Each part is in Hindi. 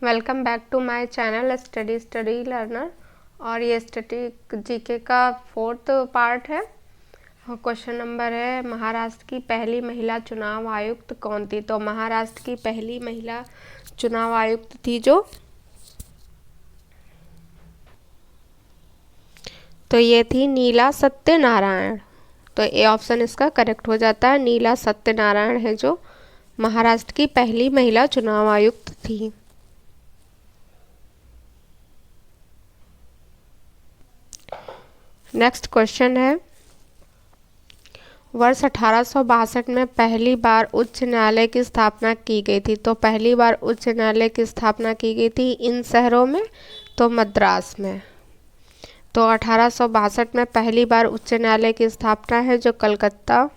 Welcome back to my channel study learner. और ये स्टडी जीके का 4th पार्ट है। क्वेश्चन नंबर है, महाराष्ट्र की पहली महिला चुनाव आयुक्त कौन थी? तो महाराष्ट्र की पहली महिला चुनाव आयुक्त थी तो ये थी नीला सत्यनारायण। तो ए ऑप्शन इसका करेक्ट हो जाता है। नीला सत्यनारायण है जो महाराष्ट्र की पहली महिला चुनाव आयुक्त थी। नेक्स्ट क्वेश्चन है, वर्ष 1862 में पहली बार उच्च न्यायालय की स्थापना की गई थी। तो पहली बार उच्च न्यायालय की स्थापना की गई थी इन शहरों में, तो मद्रास में। तो 1862 में पहली बार उच्च न्यायालय की स्थापना है जो कलकत्ता,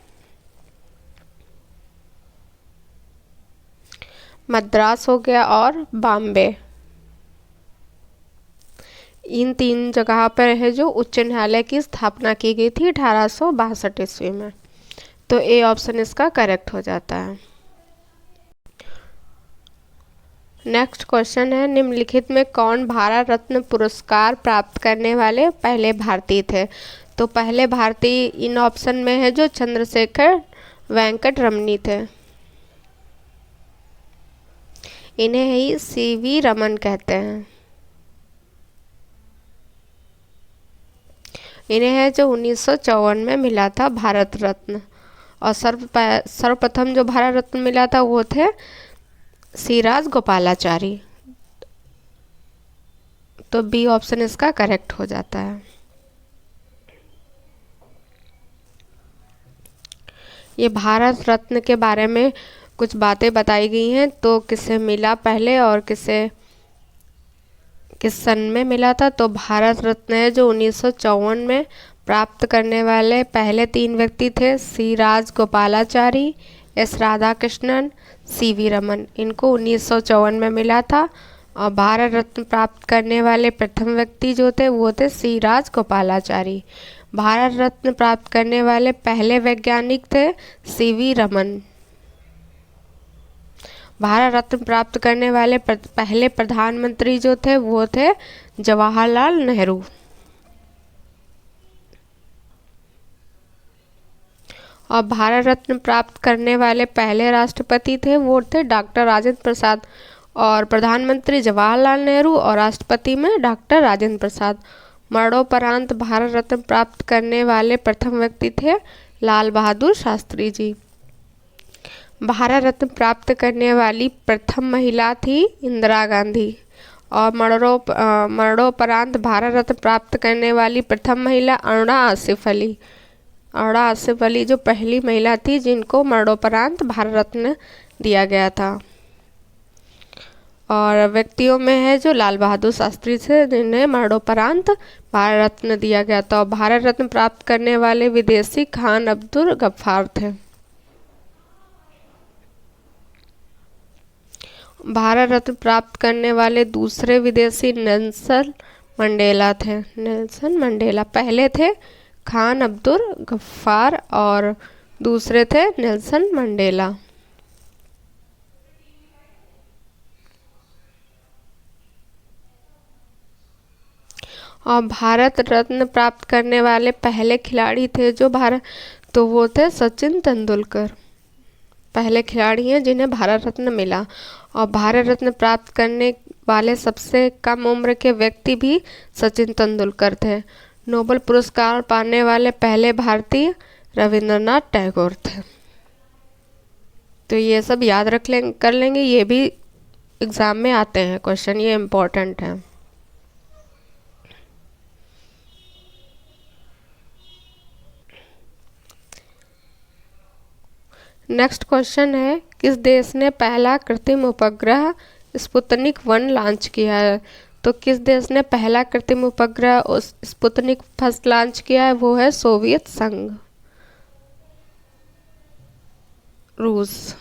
मद्रास हो गया और बॉम्बे, इन 3 जगह पर है जो उच्च न्यायालय की स्थापना की गई थी 1862 ईस्वी में। तो ए ऑप्शन इसका करेक्ट हो जाता है। नेक्स्ट क्वेश्चन है, निम्नलिखित में कौन भारत रत्न पुरस्कार प्राप्त करने वाले पहले भारतीय थे? तो पहले भारतीय इन ऑप्शन में है जो चंद्रशेखर वेंकट रमनी थे। इन्हें ही सीवी रमन कहते हैं। इन्हें है जो 1954 में मिला था भारत रत्न। और सर्वप्रथम जो भारत रत्न मिला था वो थे सी राजगोपालाचारी। तो बी ऑप्शन इसका करेक्ट हो जाता है। ये भारत रत्न के बारे में कुछ बातें बताई गई हैं। तो किसे मिला पहले और किसे किस सन में मिला था? तो भारत रत्न है जो 1954 में प्राप्त करने वाले पहले 3 व्यक्ति थे सी राजगोपालाचारी, एस राधाकृष्णन, सीवी रमन। इनको 1954 में मिला था। और भारत रत्न प्राप्त करने वाले प्रथम व्यक्ति जो थे वो थे सी राजगोपालाचारी। भारत रत्न प्राप्त करने वाले पहले वैज्ञानिक थे सीवी रमन। भारत रत्न प्राप्त करने वाले पहले प्रधानमंत्री जो थे वो थे जवाहरलाल नेहरू। और भारत रत्न प्राप्त करने वाले पहले राष्ट्रपति थे वो थे डॉक्टर राजेंद्र प्रसाद। और प्रधानमंत्री जवाहरलाल नेहरू और राष्ट्रपति में डॉक्टर राजेंद्र प्रसाद। मरणोपरांत भारत रत्न प्राप्त करने वाले प्रथम व्यक्ति थे लाल बहादुर शास्त्री जी। भारत रत्न प्राप्त करने वाली प्रथम महिला थी इंदिरा गांधी। और मरणोपरांत भारत रत्न प्राप्त करने वाली प्रथम महिला अरुणा आसिफ अली। अरुणा आसिफ अली जो पहली महिला थी जिनको मरणोपरांत भारत रत्न दिया गया था। और व्यक्तियों में है जो लाल बहादुर शास्त्री थे जिन्हें मरणोपरांत भारत रत्न दिया गया था। और भारत रत्न प्राप्त करने वाले विदेशी खान अब्दुल गफ्फार थे। भारत रत्न प्राप्त करने वाले दूसरे विदेशी नेल्सन मंडेला थे। नेल्सन मंडेला पहले थे खान अब्दुल गफ्फार और दूसरे थे नेल्सन मंडेला। और भारत रत्न प्राप्त करने वाले पहले खिलाड़ी थे जो तो वो थे सचिन तेंदुलकर। पहले खिलाड़ी हैं जिन्हें भारत रत्न मिला। और भारत रत्न प्राप्त करने वाले सबसे कम उम्र के व्यक्ति भी सचिन तेंदुलकर थे। नोबेल पुरस्कार पाने वाले पहले भारतीय रविंद्रनाथ टैगोर थे। तो ये सब याद कर लेंगे, ये भी एग्ज़ाम में आते हैं क्वेश्चन, ये इम्पोर्टेंट है। नेक्स्ट क्वेश्चन है, किस देश ने पहला कृत्रिम उपग्रह स्पुतनिक 1 लॉन्च किया है? तो किस देश ने पहला कृत्रिम उपग्रह स्पुतनिक फर्स्ट लॉन्च किया है? वो है सोवियत संघ, रूस।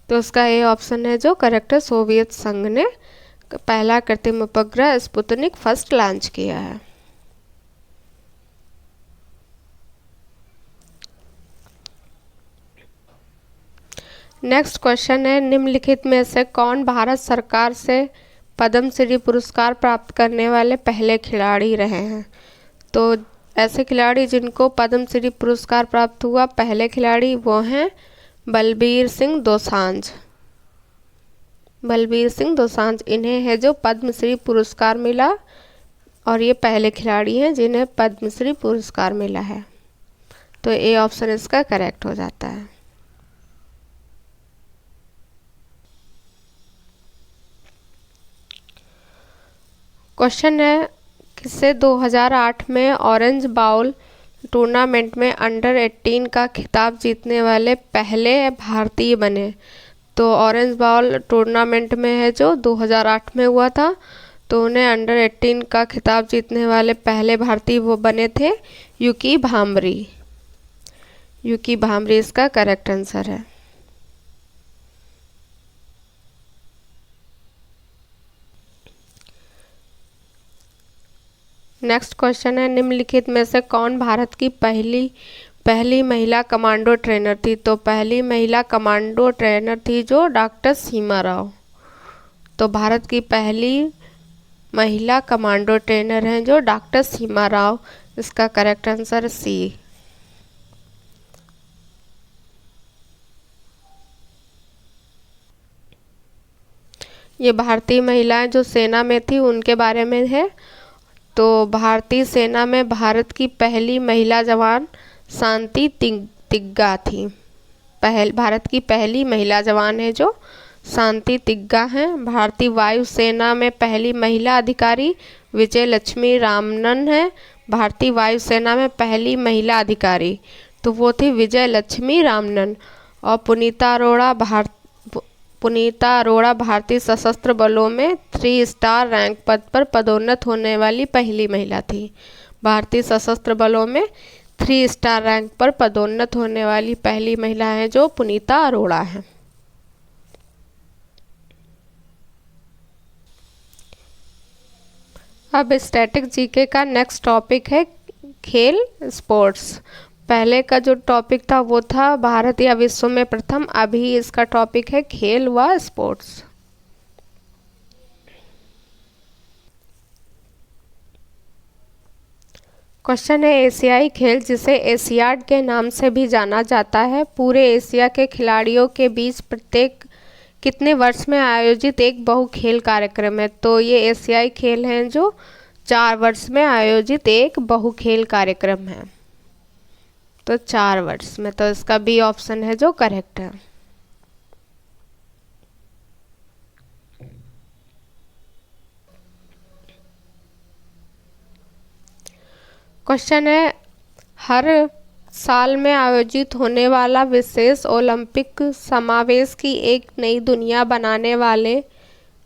तो उसका ये ऑप्शन है जो करेक्ट है, सोवियत संघ ने पहला कृत्रिम उपग्रह स्पुतनिक फर्स्ट लॉन्च किया है। नेक्स्ट क्वेश्चन है, निम्नलिखित में से कौन भारत सरकार से पद्मश्री पुरस्कार प्राप्त करने वाले पहले खिलाड़ी रहे हैं? तो ऐसे खिलाड़ी जिनको पद्मश्री पुरस्कार प्राप्त हुआ, पहले खिलाड़ी वो हैं बलबीर सिंह दोसांझ। बलबीर सिंह दोसांझ इन्हें है जो पद्मश्री पुरस्कार मिला, और ये पहले खिलाड़ी हैं जिन्हें पद्मश्री पुरस्कार मिला है। तो ए ऑप्शन इसका करेक्ट हो जाता है। क्वेश्चन है, किसे 2008 में ऑरेंज बाउल टूर्नामेंट में अंडर 18 का खिताब जीतने वाले पहले भारतीय बने? तो ऑरेंज बाउल टूर्नामेंट में है जो 2008 में हुआ था, तो उन्हें अंडर 18 का खिताब जीतने वाले पहले भारतीय वो बने थे यूकी भांबरी। यूकी भांबरी इसका करेक्ट आंसर है। नेक्स्ट क्वेश्चन है, निम्नलिखित में से कौन भारत की पहली महिला कमांडो ट्रेनर थी? तो पहली महिला कमांडो ट्रेनर थी जो डॉक्टर सीमा राव। तो भारत की पहली महिला कमांडो ट्रेनर हैं जो डॉक्टर सीमा राव। इसका करेक्ट आंसर सी। ये भारतीय महिलाएं जो सेना में थी उनके बारे में है। तो भारतीय सेना में भारत की पहली महिला जवान शांति तिग्गा थी। भारत की पहली महिला जवान है जो शांति तिग्गा हैं। भारतीय वायुसेना में पहली महिला अधिकारी विजय लक्ष्मी रामनन है। भारतीय वायुसेना में पहली महिला अधिकारी तो वो थी विजय लक्ष्मी रामनन। और पुनीता अरोड़ा भारतीय सशस्त्र बलों में 3 स्टार रैंक पद पर पदोन्नत होने वाली पहली महिला थी। भारतीय सशस्त्र बलों में 3 स्टार रैंक पर पदोन्नत होने वाली पहली महिला है जो पुनीता अरोड़ा है। अब स्टैटिक जीके का नेक्स्ट टॉपिक है खेल स्पोर्ट्स। पहले का जो टॉपिक था वो था भारत या विश्व में प्रथम, अभी इसका टॉपिक है खेल व स्पोर्ट्स। क्वेश्चन है, एशियाई खेल जिसे एशियाड के नाम से भी जाना जाता है पूरे एशिया के खिलाड़ियों के बीच प्रत्येक कितने वर्ष में आयोजित एक बहु खेल कार्यक्रम है? तो ये एशियाई खेल हैं जो 4 वर्ष में आयोजित एक बहु खेल कार्यक्रम है। तो 4 वर्ष में, तो इसका बी ऑप्शन है जो करेक्ट है। क्वेश्चन है, हर साल में आयोजित होने वाला विशेष ओलंपिक समावेश की एक नई दुनिया बनाने वाले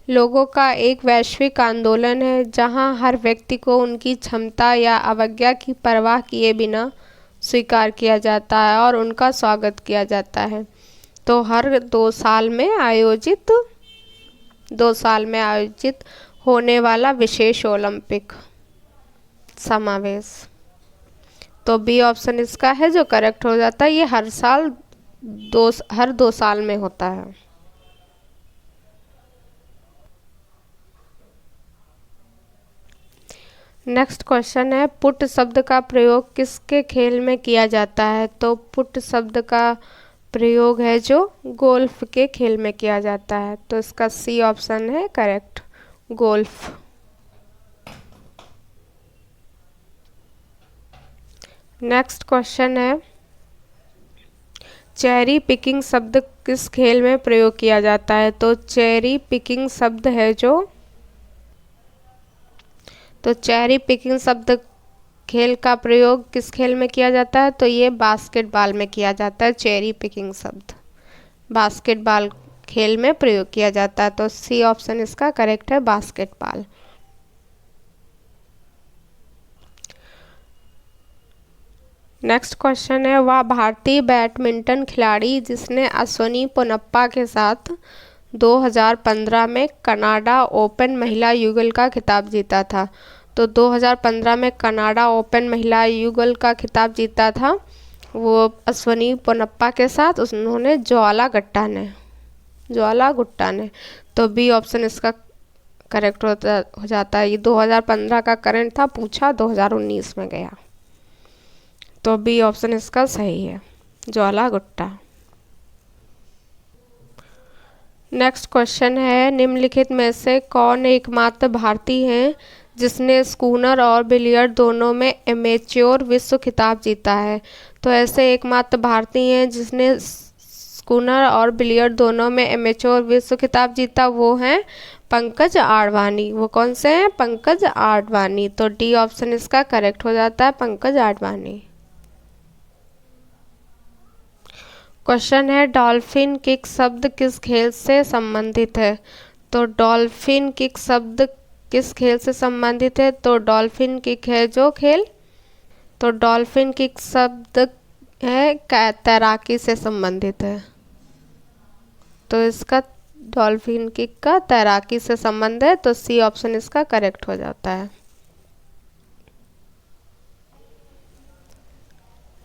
लोगों का एक वैश्विक आंदोलन है जहां हर व्यक्ति को उनकी क्षमता या अवज्ञा की परवाह किए बिना स्वीकार किया जाता है और उनका स्वागत किया जाता है। तो हर 2 साल में आयोजित होने वाला विशेष ओलंपिक समावेश, तो बी ऑप्शन इसका है जो करेक्ट हो जाता है। ये हर 2 साल में होता है। नेक्स्ट क्वेश्चन है, पुट शब्द का प्रयोग किसके खेल में किया जाता है? तो पुट शब्द का प्रयोग है जो गोल्फ के खेल में किया जाता है। तो इसका सी ऑप्शन है करेक्ट, गोल्फ। नेक्स्ट क्वेश्चन है, चेरी पिकिंग शब्द किस खेल में प्रयोग किया जाता है? तो चेरी पिकिंग शब्द है जो चेरी पिकिंग शब्द खेल का प्रयोग किस खेल में किया जाता है? तो ये बास्केटबॉल में किया जाता है। चेरी पिकिंग शब्द बास्केटबॉल खेल में प्रयोग किया जाता है। तो सी ऑप्शन इसका करेक्ट है, बास्केटबॉल। नेक्स्ट क्वेश्चन है, वह भारतीय बैडमिंटन खिलाड़ी जिसने अश्विनी पोनप्पा के साथ 2015 में कनाडा ओपन महिला युगल का खिताब जीता था। तो 2015 में कनाडा ओपन महिला युगल का खिताब जीता था वो अश्वनी पोनप्पा के साथ, उन्होंने ज्वाला गुट्टा ने। तो बी ऑप्शन इसका करेक्ट हो जाता है। ये 2015 का करंट था, पूछा 2019 में गया। तो बी ऑप्शन इसका सही है, ज्वाला गुट्टा। नेक्स्ट क्वेश्चन है, निम्नलिखित में से कौन एकमात्र भारतीय है जिसने स्कूनर और बिलियर्ड दोनों में एमेच्योर विश्व खिताब जीता है? तो ऐसे एकमात्र भारतीय हैं जिसने स्कूनर और बिलियर्ड दोनों में एमेच्योर विश्व खिताब जीता, वो हैं पंकज आडवाणी। वो कौन से हैं? पंकज आडवाणी। तो डी ऑप्शन इसका करेक्ट हो जाता है, पंकज आडवाणी। क्वेश्चन है, डॉल्फिन किक शब्द किस खेल से संबंधित है? तो डॉल्फिन किक शब्द किस खेल से संबंधित है? तो डॉल्फिन किक है जो खेल, तो डॉल्फिन किक शब्द है तैराकी से संबंधित है। तो इसका डॉल्फिन किक का तैराकी से संबंध है, तो सी ऑप्शन इसका करेक्ट हो जाता है।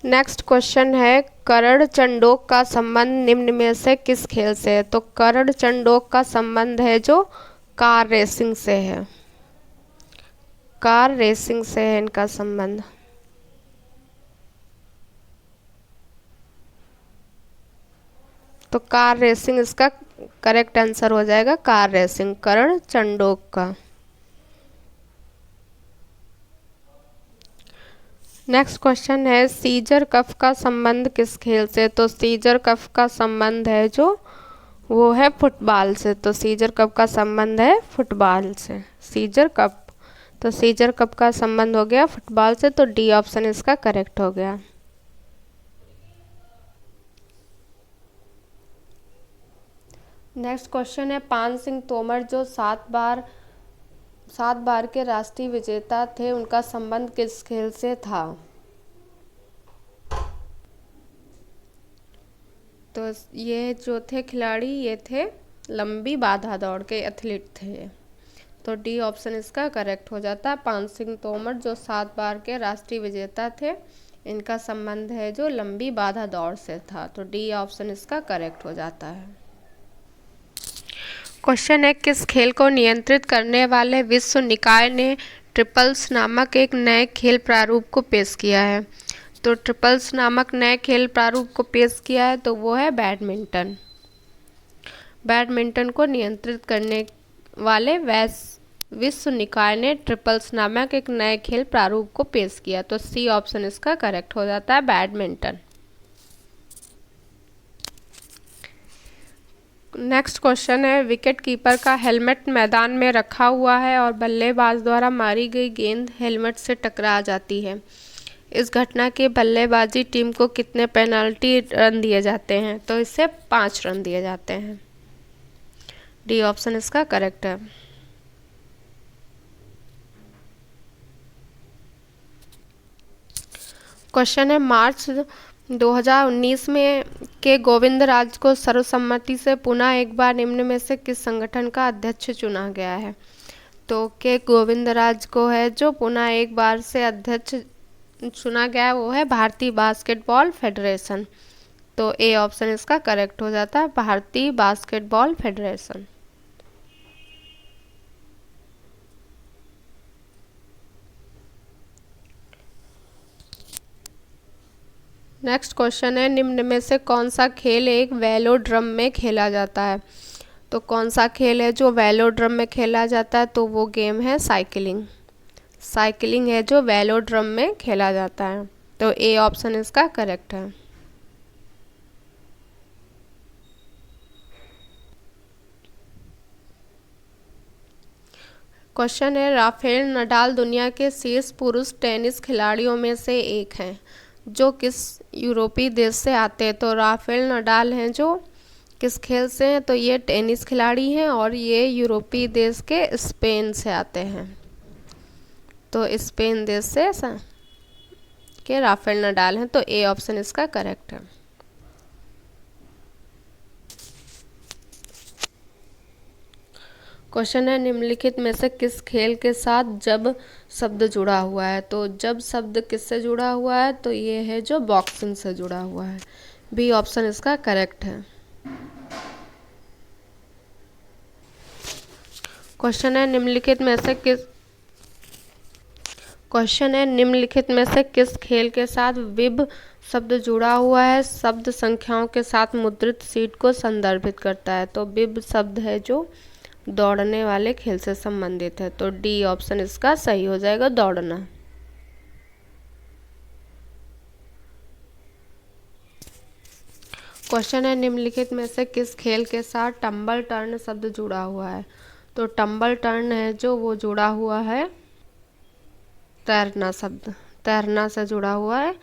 नेक्स्ट क्वेश्चन है, करण चंडोक का संबंध निम्न में से किस खेल से है? तो करण चंडोक का संबंध है जो कार रेसिंग से है, कार रेसिंग से है इनका संबंध। तो कार रेसिंग इसका करेक्ट आंसर हो जाएगा, कार रेसिंग, करण चंडोक का। नेक्स्ट क्वेश्चन है, सीजर कप का संबंध किस खेल से? तो सीजर कप का संबंध है जो वो है फुटबॉल से। तो सीजर कप का संबंध है फुटबॉल से, सीजर कप। तो सीजर कप का संबंध हो गया फुटबॉल से, तो डी ऑप्शन इसका करेक्ट हो गया। नेक्स्ट क्वेश्चन है, पान सिंह तोमर जो 7 बार के राष्ट्रीय विजेता थे, उनका संबंध किस खेल से था? तो ये जो थे खिलाड़ी, ये थे लंबी बाधा दौड़ के एथलीट थे। तो डी ऑप्शन इसका करेक्ट हो जाता है, पान सिंह तोमर जो 7 बार के राष्ट्रीय विजेता थे, इनका संबंध है जो लंबी बाधा दौड़ से था। तो डी ऑप्शन इसका करेक्ट हो जाता है। क्वेश्चन है, किस खेल को नियंत्रित करने वाले विश्व निकाय ने ट्रिपल्स नामक एक नए खेल प्रारूप को पेश किया है? तो ट्रिपल्स नामक नए खेल प्रारूप को पेश किया है, तो वो है बैडमिंटन। बैडमिंटन को नियंत्रित करने वाले विश्व निकाय ने ट्रिपल्स नामक एक नए खेल प्रारूप को पेश किया। तो सी ऑप्शन इसका करेक्ट हो जाता है, बैडमिंटन। नेक्स्ट क्वेश्चन है, विकेट कीपर का हेलमेट मैदान में रखा हुआ है और बल्लेबाज द्वारा मारी गई गेंद हेलमेट से टकरा जाती है। इस घटना के बल्लेबाजी टीम को कितने पेनल्टी रन दिए जाते हैं? तो इससे 5 रन दिए जाते हैं। डी ऑप्शन इसका करेक्ट है। क्वेश्चन है, मार्च 2019 में के गोविंदराज को सर्वसम्मति से पुनः एक बार निम्न में से किस संगठन का अध्यक्ष चुना गया है? तो के गोविंदराज को है जो पुनः एक बार से अध्यक्ष चुना गया है, वो है भारतीय बास्केटबॉल फेडरेशन। तो ए ऑप्शन इसका करेक्ट हो जाता है, भारतीय बास्केटबॉल फेडरेशन। नेक्स्ट क्वेश्चन है, निम्न में से कौन सा खेल एक वेलोड्रम में खेला जाता है? तो कौन सा खेल है जो वेलोड्रम में खेला जाता है? तो वो गेम है साइकिलिंग। साइकिलिंग है जो वेलोड्रम में खेला जाता है। तो ए ऑप्शन इसका करेक्ट है। क्वेश्चन है, राफेल नडाल दुनिया के शीर्ष पुरुष टेनिस खिलाड़ियों में से एक हैं जो किस यूरोपीय देश से आते हैं? तो राफेल नडाल हैं जो किस खेल से हैं? तो ये टेनिस खिलाड़ी हैं और ये यूरोपीय देश के स्पेन से आते हैं। तो स्पेन देश से के राफेल नडाल हैं। तो ए ऑप्शन इसका करेक्ट है। क्वेश्चन है निम्नलिखित में से किस खेल के साथ जब शब्द जुड़ा हुआ है। तो जब शब्द किससे जुड़ा हुआ है, तो ये है जो बॉक्सिंग से जुड़ा हुआ है। बी ऑप्शन इसका करेक्ट है। क्वेश्चन है निम्नलिखित में से किस खेल के साथ विब शब्द जुड़ा हुआ है, शब्द संख्याओं के साथ मुद्रित शीट को संदर्भित करता है। तो विब शब्द है जो दौड़ने वाले खेल से संबंधित है। तो डी ऑप्शन इसका सही हो जाएगा, दौड़ना। क्वेश्चन है निम्नलिखित में से किस खेल के साथ टम्बल टर्न शब्द जुड़ा हुआ है। तो टम्बल टर्न है जो वो जुड़ा हुआ है तैरना शब्द, तैरना से जुड़ा हुआ है।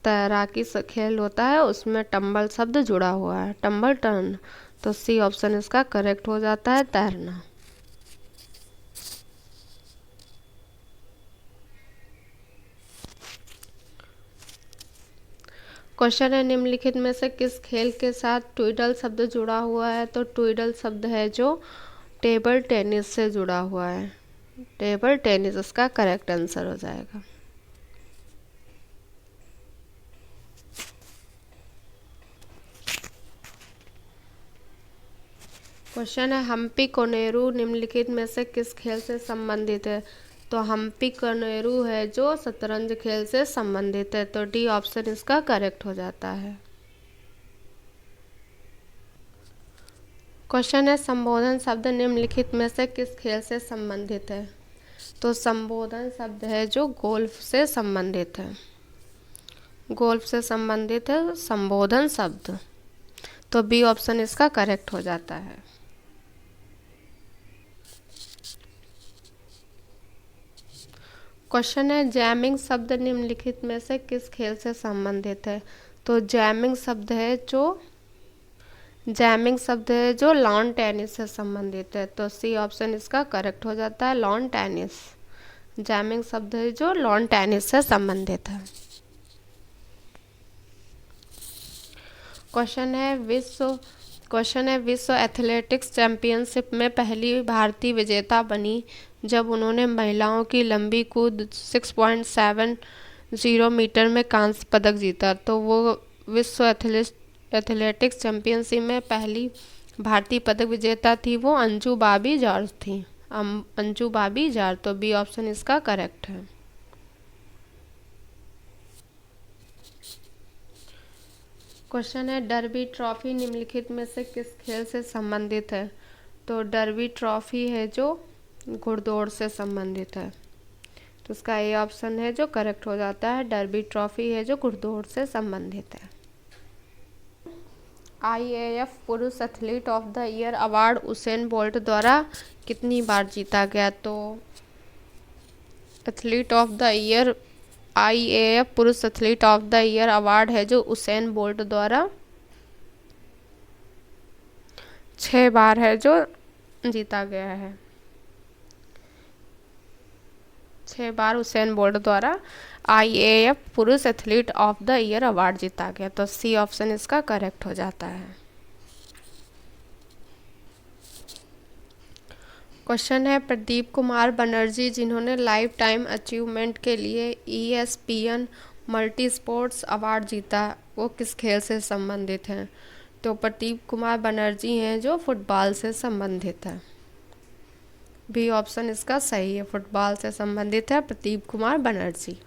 तैराकी खेल होता है उसमें टम्बल शब्द जुड़ा हुआ है, टम्बल टर्न। तो सी ऑप्शन इसका करेक्ट हो जाता है, तैरना। क्वेश्चन है निम्नलिखित में से किस खेल के साथ ट्विडल शब्द जुड़ा हुआ है। तो ट्विडल शब्द है जो टेबल टेनिस से जुड़ा हुआ है, टेबल टेनिस इसका करेक्ट आंसर हो जाएगा। क्वेश्चन है हम्पी कोनेरू निम्नलिखित में से किस खेल से संबंधित है। तो हम्पी कोनेरू है जो शतरंज खेल से संबंधित है। तो डी ऑप्शन इसका करेक्ट हो जाता है। क्वेश्चन है संबोधन शब्द निम्नलिखित में से किस खेल से संबंधित है। तो संबोधन शब्द है जो गोल्फ से संबंधित है, गोल्फ से संबंधित है संबोधन शब्द। तो बी ऑप्शन इसका करेक्ट हो जाता है। क्वेश्चन है जैमिंग शब्द निम्नलिखित में से किस खेल से संबंधित है। तो जैमिंग शब्द है जो लॉन टेनिस से संबंधित है। तो सी ऑप्शन इसका करेक्ट हो जाता है, लॉन टेनिस। जैमिंग शब्द है जो लॉन टेनिस से संबंधित है। क्वेश्चन है विश्व एथलेटिक्स चैंपियनशिप में पहली भारतीय विजेता बनी जब उन्होंने महिलाओं की लंबी कूद 6.70 मीटर में कांस्य पदक जीता। तो वो विश्व एथलेटिक्स चैंपियनशिप में पहली भारतीय पदक विजेता थी, वो अंजू बाबी जॉर्ज थी, अंजू बाबी जॉर्ज। तो बी ऑप्शन इसका करेक्ट है। क्वेश्चन है डर्बी ट्रॉफी निम्नलिखित में से किस खेल से संबंधित है। तो डर्बी ट्रॉफी है जो घुड़दौड़ से संबंधित है। तो उसका ए ऑप्शन है जो करेक्ट हो जाता है, डर्बी ट्रॉफी है जो घुड़दौड़ से संबंधित है। IAAF पुरुष athlete of the year award Usain bolt द्वारा कितनी बार जीता गया। तो athlete of the year IAAF पुरुष athlete of the year award है जो उसेन बोल्ट द्वारा 6 बार है जो जीता गया है, 6 बार उसेन बोल्ट द्वारा IAAF पुरुष athlete of the year award जीता गया। तो सी ऑप्शन इसका करेक्ट हो जाता है। क्वेश्चन है प्रदीप कुमार बनर्जी जिन्होंने लाइफ टाइम अचीवमेंट के लिए ESPN मल्टी स्पोर्ट्स अवार्ड जीता, वो किस खेल से संबंधित हैं। तो प्रदीप कुमार बनर्जी हैं जो फुटबॉल से संबंधित है। बी ऑप्शन इसका सही है, फुटबॉल से संबंधित है प्रदीप कुमार बनर्जी।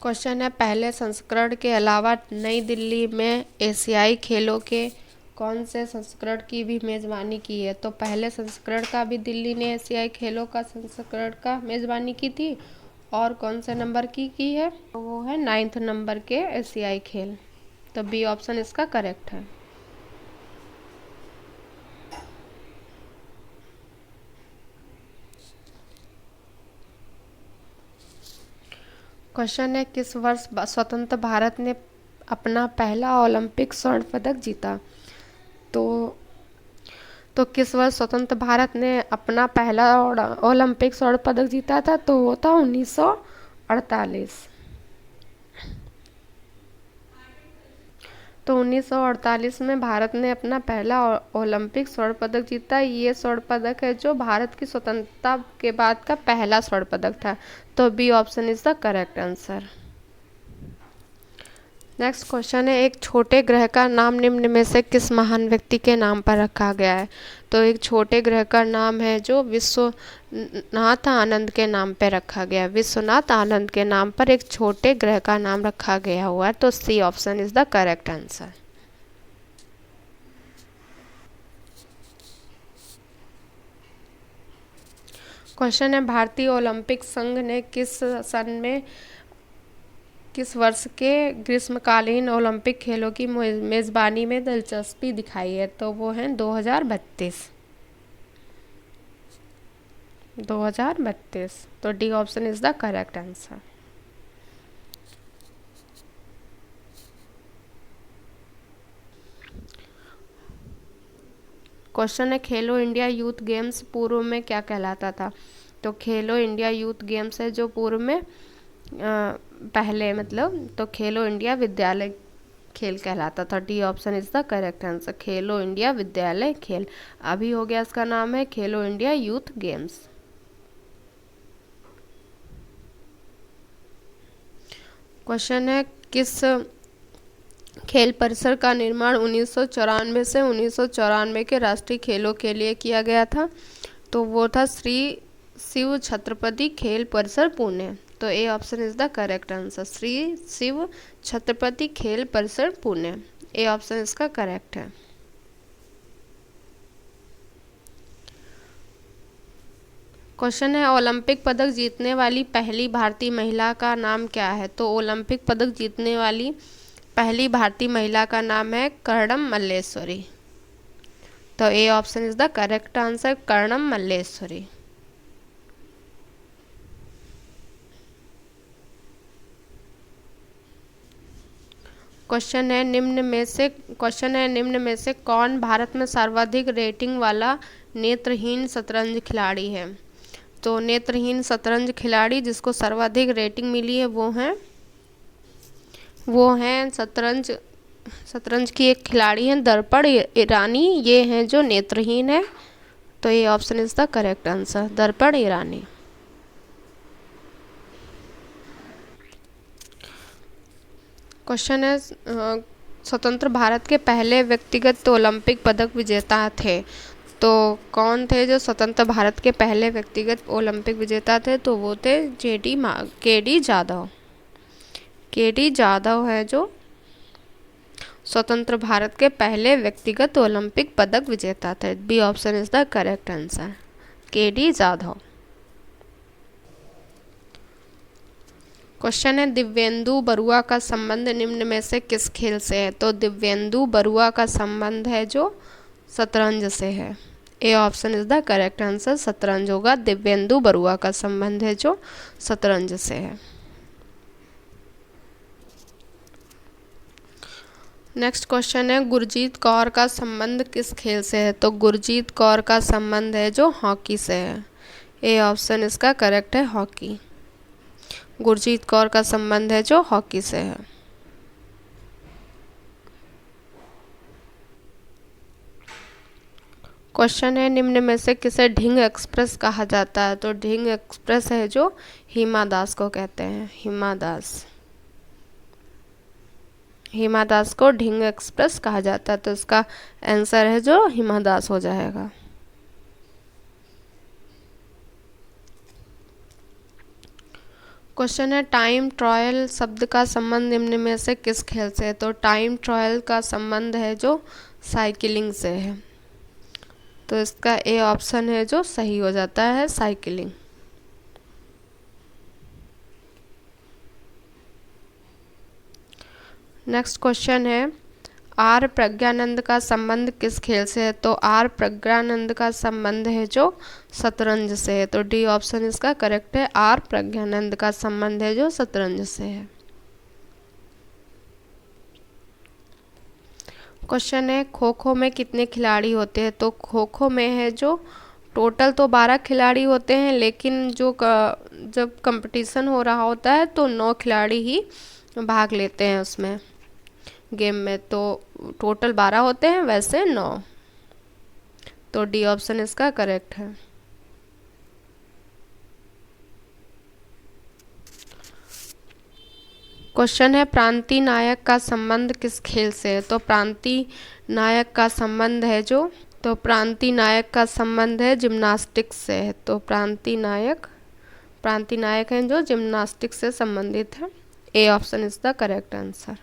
क्वेश्चन है पहले संस्करण के अलावा नई दिल्ली में एशियाई खेलों के कौन से संस्करण की भी मेज़बानी की है। तो पहले संस्करण का भी दिल्ली ने एशियाई खेलों का संस्करण का मेज़बानी की थी, और कौन से नंबर की है, तो वो है 9th नंबर के एशियाई खेल। तो बी ऑप्शन इसका करेक्ट है। क्वेश्चन है किस वर्ष स्वतंत्र भारत ने अपना पहला ओलंपिक स्वर्ण पदक जीता। तो किस वर्ष स्वतंत्र भारत ने अपना पहला ओलंपिक स्वर्ण पदक जीता था। तो वो था 1948। तो 1948 में भारत ने अपना पहला ओलंपिक स्वर्ण पदक जीता। ये स्वर्ण पदक है जो भारत की स्वतंत्रता के बाद का पहला स्वर्ण पदक था। तो B option is the correct answer. Next question है, एक छोटे ग्रह का नाम निम्न में से किस महान व्यक्ति के नाम पर रखा गया है? तो एक छोटे ग्रह का नाम है जो विश्वनाथ आनंद के नाम पर रखा गया है। विश्वनाथ आनंद के नाम पर एक छोटे ग्रह का नाम रखा गया हुआ है। तो C option is the correct answer. Question है, भारतीय ओलंपिक संघ ने किस वर्ष के ग्रीष्मकालीन ओलंपिक खेलों की मेज़बानी में दिलचस्पी दिखाई है? तो वो हैं 2032। तो D option is the correct answer. Question है, खेलो इंडिया यूथ गेम्स पूर्व में क्या कहलाता था? तो खेलो इंडिया यूथ गेम्स है जो पूर्व में पहले तो खेलो इंडिया विद्यालय खेल कहलाता था। D option is the correct answer. Khelo India विद्यालय खेल, अभी हो गया इसका नाम है खेलो इंडिया यूथ गेम्स। क्वेश्चन है, किस खेल परिसर का निर्माण 1994 से 1994 के राष्ट्रीय खेलों के लिए किया गया था? तो वो था श्री शिव छत्रपति खेल परिसर पुणे। तो A option is the correct answer. Shri Shiv Chhatrapati खेल परिसर पुणे, ए ऑप्शन इसका करेक्ट है। क्वेश्चन है, ओलंपिक पदक जीतने वाली पहली भारतीय महिला का नाम क्या है? तो ओलंपिक पदक जीतने वाली पहली भारतीय महिला का नाम है कर्णम मल्लेश्वरी। तो A option is the correct answer, Karnam Malleswari. Question है, निम्न में से कौन भारत में सर्वाधिक रेटिंग वाला नेत्रहीन शतरंज खिलाड़ी है? तो नेत्रहीन शतरंज खिलाड़ी जिसको सर्वाधिक रेटिंग मिली है वो हैं शतरंज की एक खिलाड़ी हैं दर्पण ईरानी। ये हैं जो नेत्रहीन है। तो ये option is the correct answer, दर्पण ईरानी। क्वेश्चन है, स्वतंत्र भारत के पहले व्यक्तिगत ओलंपिक पदक विजेता थे? तो कौन थे जो स्वतंत्र भारत के पहले व्यक्तिगत ओलंपिक विजेता थे? तो वो थे के डी जाधव है जो स्वतंत्र भारत के पहले व्यक्तिगत ओलंपिक पदक विजेता थे। B option is the correct answer, K D Jadhav. Question है, दिव्येंदु बरुआ का संबंध निम्न में से किस खेल से है? तो दिव्येंदु बरुआ का संबंध है जो शतरंज से है। ए option is the correct answer, शतरंज होगा। दिव्येंदु बरुआ का संबंध है जो शतरंज से है। नेक्स्ट क्वेश्चन है, गुरजीत कौर का संबंध किस खेल से है? तो गुरजीत कौर का संबंध है जो हॉकी से है। ए ऑप्शन इसका करेक्ट है, हॉकी। गुरजीत कौर का संबंध है जो हॉकी से है। क्वेश्चन है, निम्न में से किसे ढिंग एक्सप्रेस कहा जाता है? तो ढिंग एक्सप्रेस है जो हिमा दास को कहते हैं, हिमा दास को ढिंग एक्सप्रेस कहा जाता है। तो इसका आंसर है जो हिमा दास हो जाएगा। क्वेश्चन है, टाइम ट्रायल शब्द का संबंध निम्न में से किस खेल से है? तो टाइम ट्रायल का संबंध है जो साइकिलिंग से है। तो इसका ए ऑप्शन है जो सही हो जाता है, साइकिलिंग। नेक्स्ट क्वेश्चन है, आर प्रज्ञानंद का संबंध किस खेल से है? तो आर प्रज्ञानंद का संबंध है जो शतरंज से है। तो डी ऑप्शन इसका करेक्ट है, आर प्रज्ञानंद का संबंध है जो शतरंज से है। क्वेश्चन है, खो खो में कितने खिलाड़ी होते हैं? तो खो खो में है जो टोटल तो 12 खिलाड़ी होते हैं, लेकिन जब कंपटीशन हो रहा होता है तो 9 खिलाड़ी ही भाग लेते हैं उसमें। गेम में, तो टोटल 12 होते हैं, वैसे 9। तो डी ऑप्शन इसका करेक्ट है। क्वेश्चन है प्रांतीय नायक का संबंध किस खेल से है? तो प्रांतीय नायक का संबंध है जो, तो प्रांतीय नायक का संबंध है जिम्नास्टिक्स से है। तो प्रांतीय नायक हैं जो जिम्नास्टिक्स से संबंधित है। ए option is the correct answer.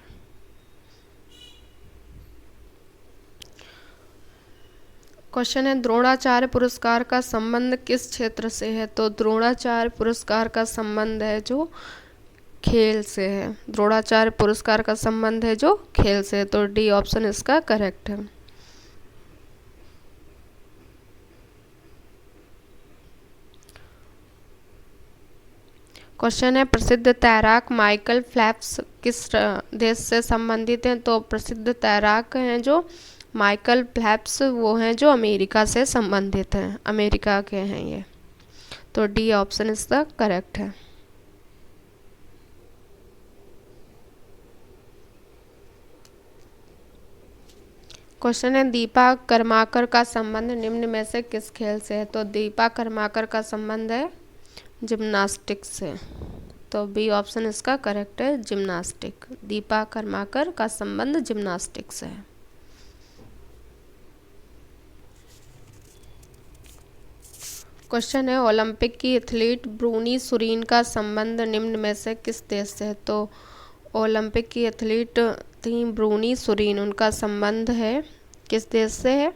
Question है द्रोणाचार्य पुरस्कार का संबंध किस क्षेत्र से है? तो द्रोणाचार्य पुरस्कार का संबंध है जो खेल से है। द्रोणाचार्य पुरस्कार का संबंध है जो खेल से है। तो डी ऑप्शन इसका करेक्ट है। क्वेश्चन है प्रसिद्ध तैराक माइकल फेल्प्स किस देश से संबंधित हैं? तो प्रसिद्ध तैराक हैं जो माइकल फेल्प्स, वो हैं जो अमेरिका से संबंधित हैं, अमेरिका के हैं ये। तो D option is the correct है। क्वेश्चन है दीपा कर्माकर का संबंध निम्न में से किस खेल से है? तो दीपा कर्माकर का संबंध है जिम्नास्टिक्स से। तो बी ऑप्शन इसका करेक्ट है, जिम्नास्टिक। दीपा कर्माकर का संबंध जिम्नास्टिक्स से है। क्वेश्चन है ओलंपिक की एथलीट ब्रूनी सुरीन का संबंध निम्न में से किस देश से है? तो ओलंपिक की एथलीट थी ब्रूनी सुरीन, उनका संबंध है किस देश से है?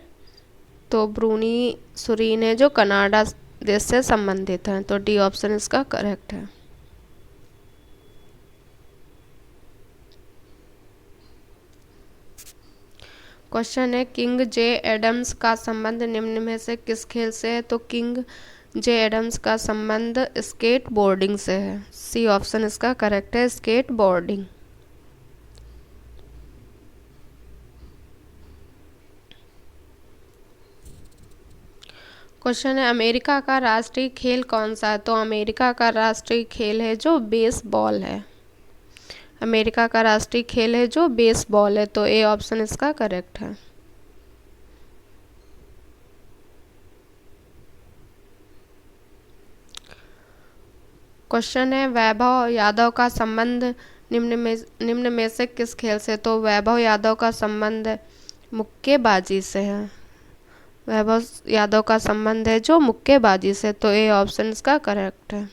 तो ब्रूनी सुरीन है जो कनाडा देश से संबंधित है। तो डी ऑप्शन इसका करेक्ट है। क्वेश्चन है किंग जे एडम्स का संबंध निम्न में से किस खेल से है? तो किंग जे एडम्स का संबंध स्केट बोर्डिंग से है। सी ऑप्शन इसका करेक्ट है, स्केट बोर्डिंग। क्वेश्चन है अमेरिका का राष्ट्रीय खेल कौन सा है? तो अमेरिका का राष्ट्रीय खेल है जो बेसबॉल है। अमेरिका का राष्ट्रीय खेल है जो बेसबॉल है। तो ए ऑप्शन इसका करेक्ट है। क्वेश्चन है वैभव यादव का संबंध निम्न में से किस खेल से? तो वैभव यादव का संबंध मुक्केबाजी से है। वैभव यादव का संबंध है जो मुक्केबाजी से। तो ए ऑप्शन इसका करेक्ट है।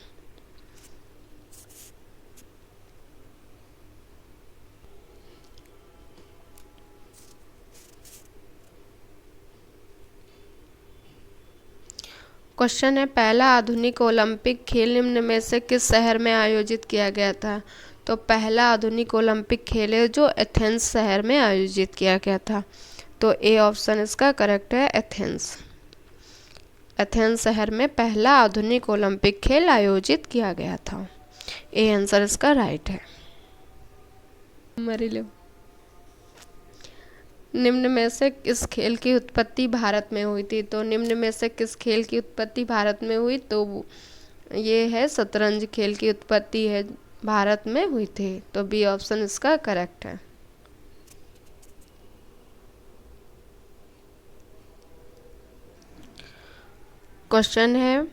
क्वेश्चन है पहला आधुनिक ओलंपिक खेल निम्न में से किस शहर में आयोजित किया गया था? तो पहला आधुनिक ओलंपिक खेल है जो एथेंस शहर में आयोजित किया गया था। तो ए ऑप्शन इसका करेक्ट है, एथेंस। एथेंस शहर में पहला आधुनिक ओलंपिक खेल आयोजित किया गया था। ए आंसर इसका राइट है। निम्न में से किस खेल की उत्पत्ति भारत में हुई थी? तो निम्न में से किस खेल की उत्पत्ति भारत में हुई? तो ये है शतरंज खेल की उत्पत्ति है भारत में हुई थी। तो बी ऑप्शन इसका करेक्ट है। क्वेश्चन है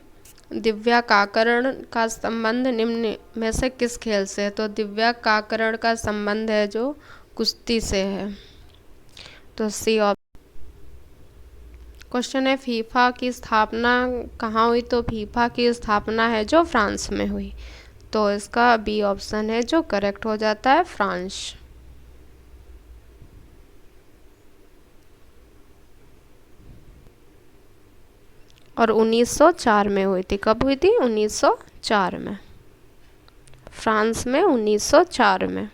दिव्या काकरण का संबंध निम्न में से किस खेल से है? तो दिव्या काकरण का संबंध है जो कुश्ती से है। तो सी ऑप्शन। क्वेश्चन है फीफा की स्थापना कहाँ हुई? तो फीफा की स्थापना है जो फ्रांस में हुई। तो इसका बी ऑप्शन है जो करेक्ट हो जाता है, फ्रांस। और 1904 में हुई थी। कब हुई थी? 1904 में, फ्रांस में 1904 में।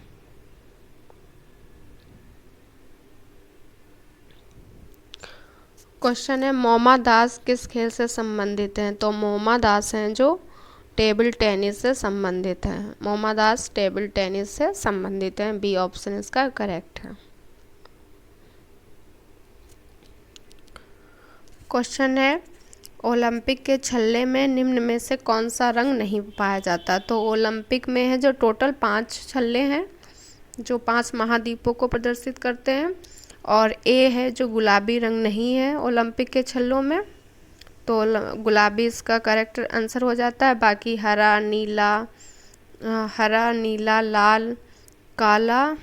क्वेश्चन है मोमा दास किस खेल से संबंधित हैं? तो मोमा दास हैं जो टेबल टेनिस से संबंधित हैं। मोमा दास टेबल टेनिस से संबंधित हैं। बी ऑप्शन इसका करेक्ट है। क्वेश्चन है ओलंपिक के छल्ले में निम्न में से कौन सा रंग नहीं पाया जाता? तो ओलंपिक में है जो टोटल 5 छल्ले हैं, जो 5 महाद्वीपों को प्रदर्शित करते हैं। और ए है जो गुलाबी रंग नहीं है ओलंपिक के छल्लों में, तो गुलाबी इसका करेक्ट आंसर हो जाता है। बाकी हरा, नीला, लाल, काला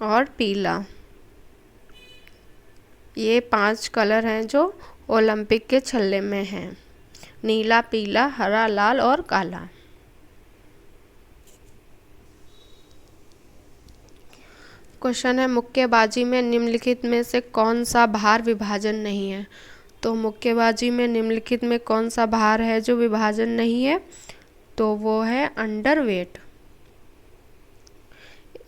और पीला, ये 5 कलर हैं जो ओलंपिक के छल्ले में हैं। नीला, पीला, हरा, लाल और काला। क्वेश्चन है मुक्केबाजी में निम्नलिखित में से कौन सा भार विभाजन नहीं है। तो मुक्केबाजी में निम्नलिखित में कौन सा भार है जो विभाजन नहीं है, तो वो है अंडरवेट।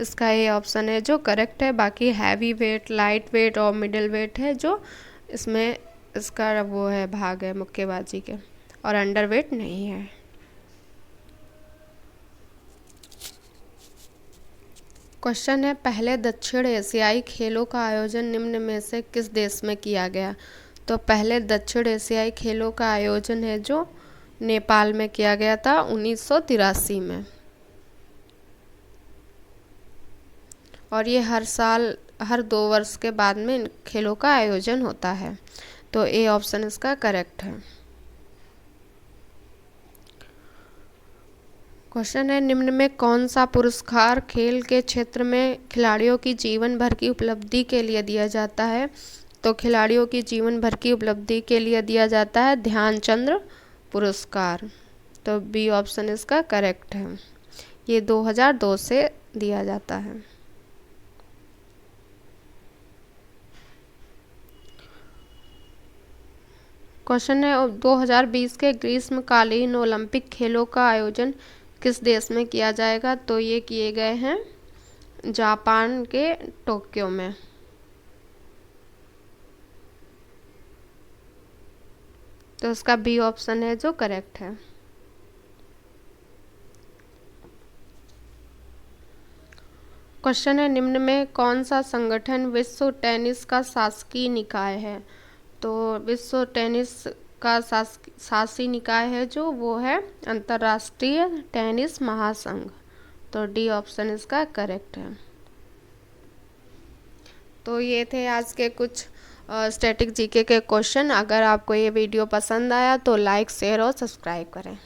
इसका ये ऑप्शन है जो करेक्ट है। बाकी हैवी वेट, लाइट वेट और मिडिल वेट है जो इसमें इसका वो है भाग है मुक्केबाजी के, और अंडरवेट नहीं है। क्वेश्चन है पहले दक्षिण एशियाई खेलों का आयोजन निम्न में से किस देश में किया गया। तो पहले दक्षिण एशियाई खेलों का आयोजन है जो नेपाल में किया गया था 1983 में। और ये हर साल, हर 2 वर्ष के बाद में इन खेलों का आयोजन होता है। तो ए ऑप्शन इसका करेक्ट है। क्वेश्चन है निम्न में कौन सा पुरस्कार खेल के क्षेत्र में खिलाड़ियों की जीवन भर की उपलब्धि के लिए दिया जाता है। तो खिलाड़ियों की जीवन भर की उपलब्धि के लिए दिया जाता है ध्यानचंद पुरस्कार। तो बी ऑप्शन इसका करेक्ट है। ये 2002 से दिया जाता है। क्वेश्चन है 2020 के ग्रीष्मकालीन ओलंपिक खेलों का आयोजन किस देश में किया जाएगा। तो ये किए गए हैं जापान के टोक्यो में। तो इसका बी ऑप्शन है जो करेक्ट है। क्वेश्चन है निम्न में कौन सा संगठन विश्व टेनिस का शासकीय निकाय है। तो विश्व टेनिस का शासी निकाय है जो वो है अंतर्राष्ट्रीय टेनिस महासंघ। तो डी ऑप्शन इसका करेक्ट है। तो ये थे आज के कुछ स्टैटिक जीके के क्वेश्चन। अगर आपको ये वीडियो पसंद आया तो लाइक, शेयर और सब्सक्राइब करें।